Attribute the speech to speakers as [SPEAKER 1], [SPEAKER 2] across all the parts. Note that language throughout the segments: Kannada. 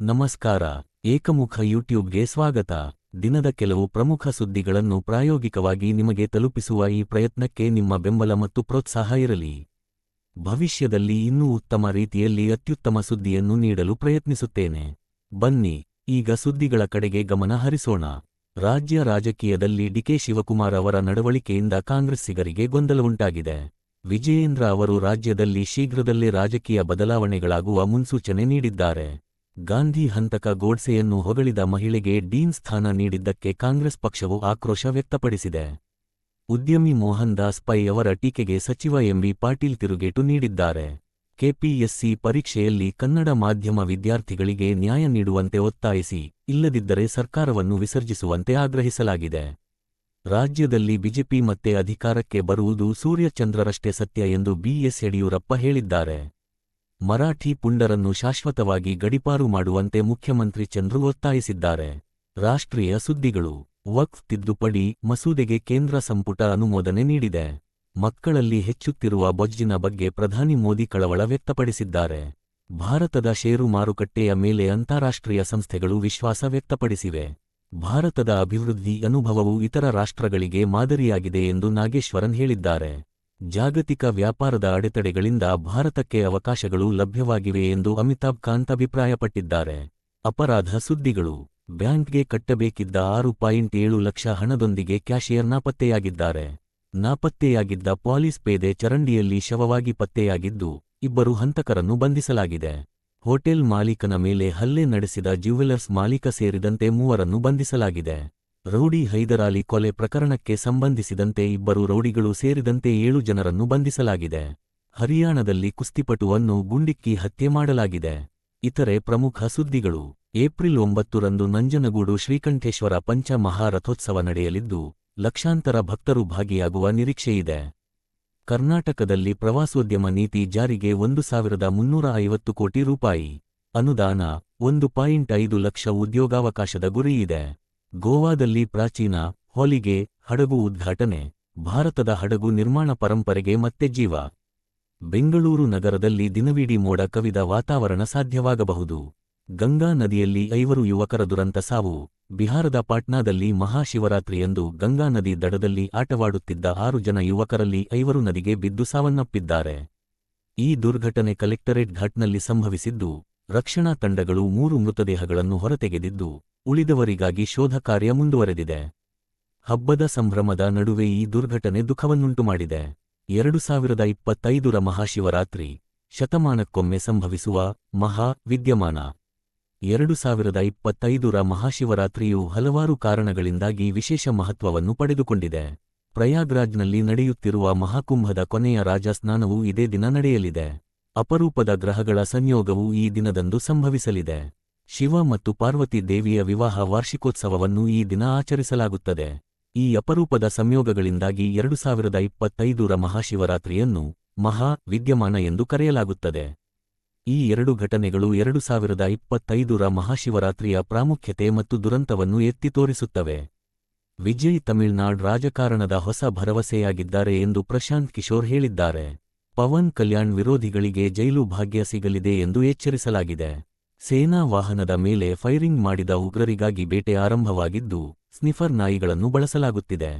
[SPEAKER 1] ನಮಸ್ಕಾರ. ಏಕಮುಖ ಯೂಟ್ಯೂಬ್ಗೆ ಸ್ವಾಗತ. ದಿನದ ಕೆಲವು ಪ್ರಮುಖ ಸುದ್ದಿಗಳನ್ನು ಪ್ರಾಯೋಗಿಕವಾಗಿ ನಿಮಗೆ ತಲುಪಿಸುವ ಈ ಪ್ರಯತ್ನಕ್ಕೆ ನಿಮ್ಮ ಬೆಂಬಲ ಮತ್ತು ಪ್ರೋತ್ಸಾಹ ಇರಲಿ. ಭವಿಷ್ಯದಲ್ಲಿ ಇನ್ನೂ ಉತ್ತಮ ರೀತಿಯಲ್ಲಿ ಅತ್ಯುತ್ತಮ ಸುದ್ದಿಯನ್ನು ನೀಡಲು ಪ್ರಯತ್ನಿಸುತ್ತೇನೆ. ಬನ್ನಿ, ಈಗ ಸುದ್ದಿಗಳ ಕಡೆಗೆ ಗಮನ ಹರಿಸೋಣ. ರಾಜ್ಯ ರಾಜಕೀಯದಲ್ಲಿ ಡಿಕೆ ಶಿವಕುಮಾರ್ ಅವರ ನಡವಳಿಕೆಯಿಂದ ಕಾಂಗ್ರೆಸ್ಸಿಗರಿಗೆ ಗೊಂದಲವುಂಟಾಗಿದೆ. ವಿಜಯೇಂದ್ರ ಅವರು ರಾಜ್ಯದಲ್ಲಿ ಶೀಘ್ರದಲ್ಲೇ ರಾಜಕೀಯ ಬದಲಾವಣೆಗಳಾಗುವ ಮುನ್ಸೂಚನೆ ನೀಡಿದ್ದಾರೆ. ಗಾಂಧಿ ಹಂತಕ ಗೋಡ್ಸೆಯನ್ನು ಹೊಗಳಿದ ಮಹಿಳೆಗೆ ಡೀನ್ ಸ್ಥಾನ ನೀಡಿದ್ದಕ್ಕೆ ಕಾಂಗ್ರೆಸ್ ಪಕ್ಷವು ಆಕ್ರೋಶ ವ್ಯಕ್ತಪಡಿಸಿದೆ. ಉದ್ಯಮಿ ಮೋಹನ್ ದಾಸ್ ಪೈ ಅವರ ಟೀಕೆಗೆ ಸಚಿವ ಎಂಬಿ ಪಾಟೀಲ್ ತಿರುಗೇಟು ನೀಡಿದ್ದಾರೆ. ಕೆಪಿಎಸ್ಸಿ ಪರೀಕ್ಷೆಯಲ್ಲಿ ಕನ್ನಡ ಮಾಧ್ಯಮ ವಿದ್ಯಾರ್ಥಿಗಳಿಗೆ ನ್ಯಾಯ ನೀಡುವಂತೆ ಒತ್ತಾಯಿಸಿ, ಇಲ್ಲದಿದ್ದರೆ ಸರ್ಕಾರವನ್ನು ವಿಸರ್ಜಿಸುವಂತೆ ಆಗ್ರಹಿಸಲಾಗಿದೆ. ರಾಜ್ಯದಲ್ಲಿ ಬಿಜೆಪಿ ಮತ್ತೆ ಅಧಿಕಾರಕ್ಕೆ ಬರುವುದು ಸೂರ್ಯಚಂದ್ರರಷ್ಟೇ ಸತ್ಯ ಎಂದು ಬಿಎಸ್ ಯಡಿಯೂರಪ್ಪ ಹೇಳಿದ್ದಾರೆ. ಮರಾಠಿ ಪುಂಡರನ್ನು ಶಾಶ್ವತವಾಗಿ ಗಡೀಪಾರು ಮಾಡುವಂತೆ ಮುಖ್ಯಮಂತ್ರಿ ಚಂದ್ರು ಒತ್ತಾಯಿಸಿದ್ದಾರೆ. ರಾಷ್ಟ್ರೀಯ ಸುದ್ದಿಗಳು. ವಕ್ಫ್ ತಿದ್ದುಪಡಿ ಮಸೂದೆಗೆ ಕೇಂದ್ರ ಸಂಪುಟ ಅನುಮೋದನೆ ನೀಡಿದೆ. ಮಕ್ಕಳಲ್ಲಿ ಹೆಚ್ಚುತ್ತಿರುವ ಬೊಜ್ಜಿನ ಬಗ್ಗೆ ಪ್ರಧಾನಿ ಮೋದಿ ಕಳವಳ ವ್ಯಕ್ತಪಡಿಸಿದ್ದಾರೆ. ಭಾರತದ ಷೇರು ಮಾರುಕಟ್ಟೆಯ ಮೇಲೆ ಅಂತಾರಾಷ್ಟ್ರೀಯ ಸಂಸ್ಥೆಗಳು ವಿಶ್ವಾಸ ವ್ಯಕ್ತಪಡಿಸಿವೆ. ಭಾರತದ ಅಭಿವೃದ್ಧಿ ಅನುಭವವು ಇತರ ರಾಷ್ಟ್ರಗಳಿಗೆ ಮಾದರಿಯಾಗಿದೆ ಎಂದು ನಾಗೇಶ್ವರನ್ ಹೇಳಿದ್ದಾರೆ. ಜಾಗತಿಕ ವ್ಯಾಪಾರದ ಅಡೆತಡೆಗಳಿಂದ ಭಾರತಕ್ಕೆ ಅವಕಾಶಗಳು ಲಭ್ಯವಾಗಿವೆ ಎಂದು ಅಮಿತಾಬ್ ಕಾಂತ್ ಅಭಿಪ್ರಾಯಪಟ್ಟಿದ್ದಾರೆ. ಅಪರಾಧ ಸುದ್ದಿಗಳು. ಬ್ಯಾಂಕ್ಗೆ ಕಟ್ಟಬೇಕಿದ್ದ 6.7 ಲಕ್ಷ ಹಣದೊಂದಿಗೆ ಕ್ಯಾಷಿಯರ್ ನಾಪತ್ತೆಯಾಗಿದ್ದಾರೆ. ನಾಪತ್ತೆಯಾಗಿದ್ದ ಪಾಲಿಸ್ ಪೇದೆ ಚರಂಡಿಯಲ್ಲಿ ಶವವಾಗಿ ಪತ್ತೆಯಾಗಿದ್ದು, ಇಬ್ಬರು ಹಂತಕರನ್ನು ಬಂಧಿಸಲಾಗಿದೆ. ಹೋಟೆಲ್ ಮಾಲೀಕನ ಮೇಲೆ ಹಲ್ಲೆ ನಡೆಸಿದ ಜ್ಯುವೆಲರ್ಸ್ ಮಾಲೀಕ ಸೇರಿದಂತೆ 3ರನ್ನು ಬಂಧಿಸಲಾಗಿದೆ. ರೌಡಿ ಹೈದರಾಲಿ ಕೊಲೆ ಪ್ರಕರಣಕ್ಕೆ ಸಂಬಂಧಿಸಿದಂತೆ ಇಬ್ಬರು ರೌಡಿಗಳು ಸೇರಿದಂತೆ 7 ಜನರನ್ನು ಬಂಧಿಸಲಾಗಿದೆ. ಹರಿಯಾಣದಲ್ಲಿ ಕುಸ್ತಿಪಟುವನ್ನು ಗುಂಡಿಕ್ಕಿ ಹತ್ಯೆ ಮಾಡಲಾಗಿದೆ. ಇತರೆ ಪ್ರಮುಖ ಸುದ್ದಿಗಳು. ಏಪ್ರಿಲ್ 9ರಂದು ನಂಜನಗೂಡು ಶ್ರೀಕಂಠೇಶ್ವರ ಪಂಚ ಮಹಾರಥೋತ್ಸವ ನಡೆಯಲಿದ್ದು, ಲಕ್ಷಾಂತರ ಭಕ್ತರು ಭಾಗಿಯಾಗುವ ನಿರೀಕ್ಷೆಯಿದೆ. ಕರ್ನಾಟಕದಲ್ಲಿ ಪ್ರವಾಸೋದ್ಯಮ ನೀತಿ ಜಾರಿಗೆ 1,350 ಕೋಟಿ ರೂಪಾಯಿ ಅನುದಾನ, 1.5 ಲಕ್ಷ ಉದ್ಯೋಗಾವಕಾಶದ ಗುರಿಯಿದೆ. ಗೋವಾದಲ್ಲಿ ಪ್ರಾಚೀನ ಹೊಲಿಗೆ ಹಡಗು ಉದ್ಘಾಟನೆ, ಭಾರತದ ಹಡಗು ನಿರ್ಮಾಣ ಪರಂಪರೆಗೆ ಮತ್ತೆ ಜೀವ. ಬೆಂಗಳೂರು ನಗರದಲ್ಲಿ ದಿನವಿಡೀ ಮೋಡ ಕವಿದ ವಾತಾವರಣ ಸಾಧ್ಯವಾಗಬಹುದು. ಗಂಗಾ ನದಿಯಲ್ಲಿ 5 ಯುವಕರ ದುರಂತ ಸಾವು. ಬಿಹಾರದ ಪಾಟ್ನಾದಲ್ಲಿ ಮಹಾಶಿವರಾತ್ರಿಯಂದು ಗಂಗಾ ನದಿ ದಡದಲ್ಲಿ ಆಟವಾಡುತ್ತಿದ್ದ 6 ಜನ ಯುವಕರಲ್ಲಿ 5 ನದಿಗೆ ಬಿದ್ದು ಸಾವನ್ನಪ್ಪಿದ್ದಾರೆ. ಈ ದುರ್ಘಟನೆ ಕಲೆಕ್ಟರೇಟ್ ಘಾಟ್ನಲ್ಲಿ ಸಂಭವಿಸಿದ್ದು, ರಕ್ಷಣಾ ತಂಡಗಳು 3 ಮೃತದೇಹಗಳನ್ನು ಹೊರತೆಗೆದಿದ್ದು, ಉಳಿದವರಿಗಾಗಿ ಶೋಧ ಕಾರ್ಯ ಮುಂದುವರೆದಿದೆ. ಹಬ್ಬದ ಸಂಭ್ರಮದ ನಡುವೆ ಈ ದುರ್ಘಟನೆ ದುಃಖವನ್ನುಂಟು ಮಾಡಿದೆ. 2025ರ ಮಹಾಶಿವರಾತ್ರಿ, ಶತಮಾನಕ್ಕೊಮ್ಮೆ ಸಂಭವಿಸುವ ಮಹಾ ವಿದ್ಯಮಾನ. 2025ರ ಮಹಾಶಿವರಾತ್ರಿಯು ಹಲವಾರು ಕಾರಣಗಳಿಂದಾಗಿ ವಿಶೇಷ ಮಹತ್ವವನ್ನು ಪಡೆದುಕೊಂಡಿದೆ. ಪ್ರಯಾಗ್ರಾಜ್ನಲ್ಲಿ ನಡೆಯುತ್ತಿರುವ ಮಹಾಕುಂಭದ ಕೊನೆಯ ರಾಜಸ್ನಾನವು ಇದೇ ದಿನ ನಡೆಯಲಿದೆ. ಅಪರೂಪದ ಗ್ರಹಗಳ ಸಂಯೋಗವು ಈ ದಿನದಂದು ಸಂಭವಿಸಲಿದೆ. ಶಿವ ಮತ್ತು ಪಾರ್ವತಿ ದೇವಿಯ ವಿವಾಹ ವಾರ್ಷಿಕೋತ್ಸವವನ್ನು ಈ ದಿನ ಆಚರಿಸಲಾಗುತ್ತದೆ. ಈ ಅಪರೂಪದ ಸಂಯೋಗಗಳಿಂದಾಗಿ 2025ರ ಮಹಾಶಿವರಾತ್ರಿಯನ್ನು ಮಹಾ ವಿದ್ಯಮಾನ ಎಂದು ಕರೆಯಲಾಗುತ್ತದೆ. ಈ 2 ಘಟನೆಗಳು 2025ರ ಮಹಾಶಿವರಾತ್ರಿಯ ಪ್ರಾಮುಖ್ಯತೆ ಮತ್ತು ದುರಂತವನ್ನು ಎತ್ತಿ ತೋರಿಸುತ್ತವೆ. ವಿಜಯ್ ತಮಿಳ್ನಾಡ್ ರಾಜಕಾರಣದ ಹೊಸ ಭರವಸೆಯಾಗಿದ್ದಾರೆ ಎಂದು ಪ್ರಶಾಂತ್ ಕಿಶೋರ್ ಹೇಳಿದ್ದಾರೆ. ಪವನ್ ಕಲ್ಯಾಣ್ ವಿರೋಧಿಗಳಿಗೆ ಜೈಲು ಭಾಗ್ಯ ಸಿಗಲಿದೆ ಎಂದು ಎಚ್ಚರಿಸಲಾಗಿದೆ. ಸೇನಾ ವಾಹನದ ಮೇಲೆ ಫೈರಿಂಗ್ ಮಾಡಿದ ಉಗ್ರರಿಗಾಗಿ ಬೇಟೆ ಆರಂಭವಾಗಿದ್ದು, ಸ್ನಿಫರ್ ನಾಯಿಗಳನ್ನು ಬಳಸಲಾಗುತ್ತಿದೆ.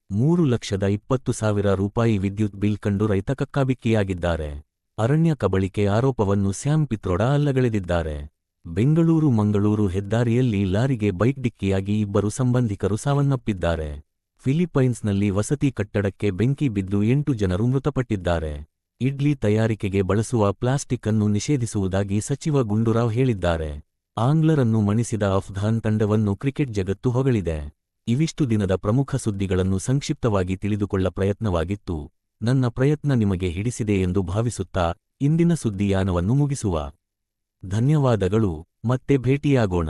[SPEAKER 1] 3,20,000 ರೂಪಾಯಿ ವಿದ್ಯುತ್ ಬಿಲ್ ಕಂಡು ರೈತ ಕಕ್ಕಾಬಿಕ್ಕಿಯಾಗಿದ್ದಾರೆ. ಅರಣ್ಯ ಕಬಳಿಕೆ ಆರೋಪವನ್ನು ಸ್ಯಾಮ್ ಪಿತ್ರೋಡಾ ಅಲ್ಲಗಳೆದಿದ್ದಾರೆ. ಬೆಂಗಳೂರು ಮಂಗಳೂರು ಹೆದ್ದಾರಿಯಲ್ಲಿ ಲಾರಿಗೆ ಬೈಕ್ ಡಿಕ್ಕಿಯಾಗಿ 2 ಸಂಬಂಧಿಕರು ಸಾವನ್ನಪ್ಪಿದ್ದಾರೆ. ಫಿಲಿಪೈನ್ಸ್ನಲ್ಲಿ ವಸತಿ ಕಟ್ಟಡಕ್ಕೆ ಬೆಂಕಿ ಬಿದ್ದು 8 ಜನರು ಮೃತಪಟ್ಟಿದ್ದಾರೆ. ಇಡ್ಲಿ ತಯಾರಿಕೆಗೆ ಬಳಸುವ ಪ್ಲಾಸ್ಟಿಕ್ ಅನ್ನು ನಿಷೇಧಿಸುವುದಾಗಿ ಸಚಿವ ಗುಂಡೂರಾವ್ ಹೇಳಿದ್ದಾರೆ. ಆಂಗ್ಲರನ್ನು ಮಣಿಸಿದ ಅಫ್ಘಾನ್ ತಂಡವನ್ನು ಕ್ರಿಕೆಟ್ ಜಗತ್ತು ಹೊಗಳಿದೆ. ಇವಿಷ್ಟು ದಿನದ ಪ್ರಮುಖ ಸುದ್ದಿಗಳನ್ನು ಸಂಕ್ಷಿಪ್ತವಾಗಿ ತಿಳಿದುಕೊಳ್ಳ ಪ್ರಯತ್ನವಾಗಿತ್ತು. ನನ್ನ ಪ್ರಯತ್ನ ನಿಮಗೆ ಹಿಡಿಸಿದೆ ಎಂದು ಭಾವಿಸುತ್ತಾ ಇಂದಿನ ಸುದ್ದಿಯಾನವನ್ನು ಮುಗಿಸುವ. ಧನ್ಯವಾದಗಳು. ಮತ್ತೆ ಭೇಟಿಯಾಗೋಣ.